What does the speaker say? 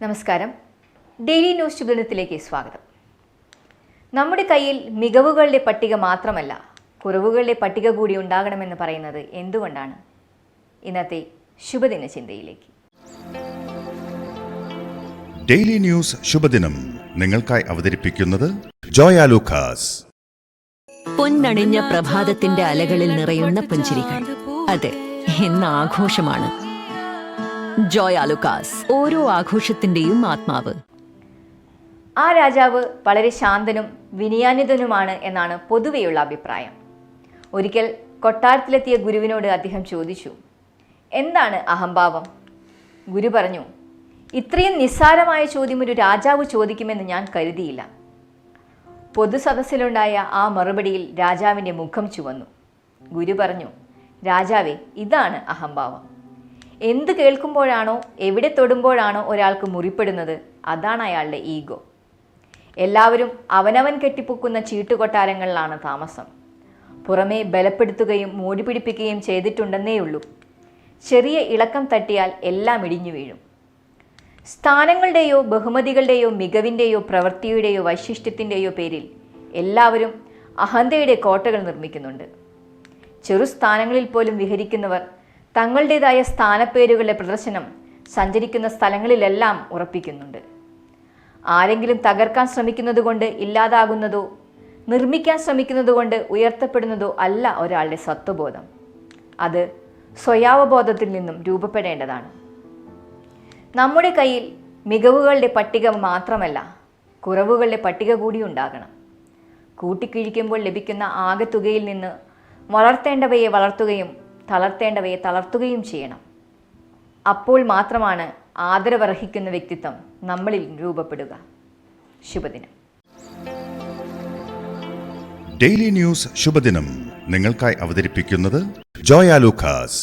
നമസ്കാരം. Daily news ശുഭദിനത്തിലേക്ക് സ്വാഗതം. നമ്മുടെ കയ്യിൽ മികവുകളുടെ പട്ടിക മാത്രമല്ല, കുറവുകളുടെ പട്ടിക കൂടി ഉണ്ടാകണമെന്ന് പറയുന്നത് എന്തുകൊണ്ടാണ്? ഇന്നത്തെ ശുഭദിന ചിന്തയിലേക്ക്. ഡെയിലി ന്യൂസ് ശുഭദിനം നിങ്ങൾക്കായി അവതരിപ്പിക്കുന്നത് ജോയ ലൂക്കാസ്. പൊന്നണിഞ്ഞ പ്രഭാതത്തിന്റെ അലകളിൽ നിറയുന്ന പുഞ്ചിരികൾ, അതെ, ഇന്ന് ആഘോഷമാണ്. ജോയ ലൂക്കാസ്, ഓരോ ആഘോഷത്തിന്റെയും ആത്മാവ്. ആ രാജാവ് വളരെ ശാന്തനും വിനയാന്വിതനുമാണ് എന്നാണ് പൊതുവെയുള്ള അഭിപ്രായം. ഒരിക്കൽ കൊട്ടാരത്തിലെത്തിയ ഗുരുവിനോട് അദ്ദേഹം ചോദിച്ചു, എന്താണ് അഹംഭാവം? ഗുരു പറഞ്ഞു, ഇത്രയും നിസ്സാരമായ ചോദ്യം ഒരു രാജാവ് ചോദിക്കുമെന്ന് ഞാൻ കരുതിയില്ല. പൊതുസദസ്സിലുണ്ടായ ആ മറുപടിയിൽ രാജാവിൻ്റെ മുഖം ചുവന്നു. ഗുരു പറഞ്ഞു, രാജാവേ, ഇതാണ് അഹംഭാവം. എന്ത് കേൾക്കുമ്പോഴാണോ, എവിടെ തൊടുമ്പോഴാണോ ഒരാൾക്ക് മുറിപ്പെടുന്നത്, അതാണ് അയാളുടെ ഈഗോ. എല്ലാവരും അവനവൻ കെട്ടിപ്പൊക്കുന്ന ചീട്ടുകൊട്ടാരങ്ങളിലാണ് താമസം. പുറമേ ബലപ്പെടുത്തുകയും മോടിപിടിപ്പിക്കുകയും ചെയ്തിട്ടുണ്ടെന്നേയുള്ളൂ. ചെറിയ ഇളക്കം തട്ടിയാൽ എല്ലാം ഇടിഞ്ഞു വീഴും. സ്ഥാനങ്ങളുടെയോ ബഹുമതികളുടെയോ മികവിൻ്റെയോ പ്രവൃത്തിയുടെയോ വൈശിഷ്ട്യത്തിൻ്റെയോ പേരിൽ എല്ലാവരും അഹന്തയുടെ കോട്ടകൾ നിർമ്മിക്കുന്നുണ്ട്. ചെറു സ്ഥാനങ്ങളിൽ പോലും വിഹരിക്കുന്നവർ തങ്ങളുടേതായ സ്ഥാനപ്പേരുകളുടെ പ്രദർശനം സഞ്ചരിക്കുന്ന സ്ഥലങ്ങളിലെല്ലാം ഉറപ്പിക്കുന്നുണ്ട്. ആരെങ്കിലും തകർക്കാൻ ശ്രമിക്കുന്നത് കൊണ്ട് ഇല്ലാതാകുന്നതോ നിർമ്മിക്കാൻ ശ്രമിക്കുന്നത് കൊണ്ട് ഉയർത്തപ്പെടുന്നതോ അല്ല ഒരാളുടെ സത്വബോധം. അത് സ്വയാവബോധത്തിൽ നിന്നും രൂപപ്പെടേണ്ടതാണ്. നമ്മുടെ കയ്യിൽ മികവുകളുടെ പട്ടിക മാത്രമല്ല, കുറവുകളുടെ പട്ടിക കൂടി ഉണ്ടാകണം. കൂട്ടിക്കിഴിക്കുമ്പോൾ ലഭിക്കുന്ന ആകെ തുകയിൽ നിന്ന് വളർത്തേണ്ടവയെ വളർത്തുകയും തളർത്തേണ്ടവയെ തളർത്തുകയും ചെയ്യണം. അപ്പോൾ മാത്രമാണ് ആദരവർഹിക്കുന്ന വ്യക്തിത്വം നമ്മളിൽ രൂപപ്പെടുക. ശുഭദിനം. ഡെയിലി ന്യൂസ് ശുഭദിനം നിങ്ങൾക്കായി അവതരിപ്പിക്കുന്നത് ജോയ ലൂക്കാസ്.